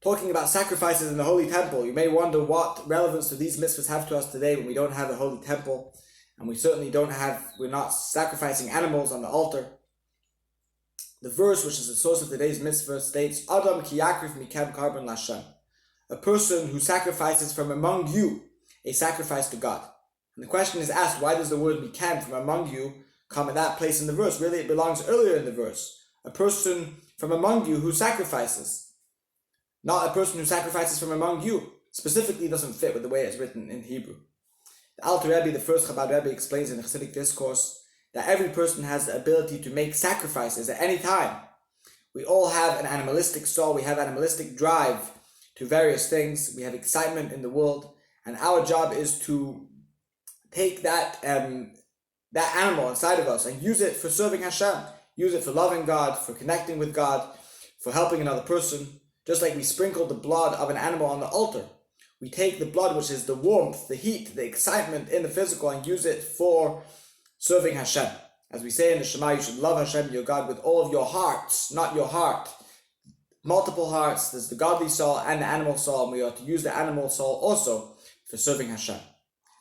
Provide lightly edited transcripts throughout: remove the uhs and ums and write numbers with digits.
talking about sacrifices in the Holy Temple. You may wonder what relevance do these mitzvahs have to us today when we don't have a Holy Temple, and we certainly we're not sacrificing animals on the altar. The verse, which is the source of today's mitzvah, states, Adam ki yakrif mikem karban l'Hashem. A person who sacrifices from among you a sacrifice to God. And the question is asked, why does the word mikem, from among you, come in that place in the verse? Really, it belongs earlier in the verse. A person from among you who sacrifices. Not a person who sacrifices from among you. Specifically doesn't fit with the way it's written in Hebrew. The Alter Rebbe, the first Chabad Rebbe, explains in the Chassidic discourse that every person has the ability to make sacrifices at any time. We all have an animalistic soul. We have animalistic drive to various things. We have excitement in the world. And our job is to take that animal inside of us and use it for serving Hashem. Use it for loving God, for connecting with God, for helping another person. Just like we sprinkle the blood of an animal on the altar. We take the blood, which is the warmth, the heat, the excitement in the physical, and use it for serving Hashem. As we say in the Shema, you should love Hashem, your God, with all of your hearts, not your heart. Multiple hearts. There's the godly soul and the animal soul, and we ought to use the animal soul also for serving Hashem.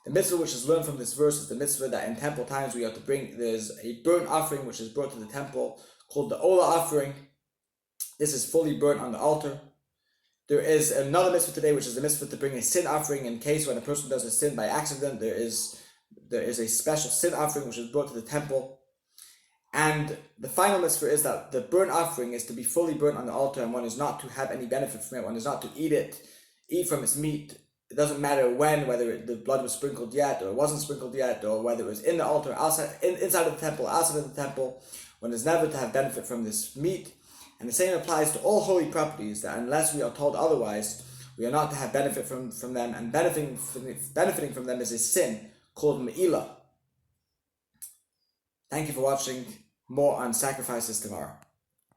The mitzvah which is learned from this verse is the mitzvah that in temple times we ought to bring. There's a burnt offering which is brought to the temple called the Ola offering. This is fully burnt on the altar. There is another mitzvah today, which is the mitzvah to bring a sin offering in case when a person does a sin by accident. There is a special sin offering which is brought to the temple. And the final mitzvah is that the burnt offering is to be fully burnt on the altar, and one is not to have any benefit from it. One is not to eat from its meat. It doesn't matter when, whether the blood was sprinkled yet or it wasn't sprinkled yet, or whether it was in the altar, outside, inside of the temple, outside of the temple. One is never to have benefit from this meat. And the same applies to all holy properties, that unless we are told otherwise, we are not to have benefit from them, and benefiting from them is a sin called Me'ilah. Thank you for watching. More on sacrifices tomorrow.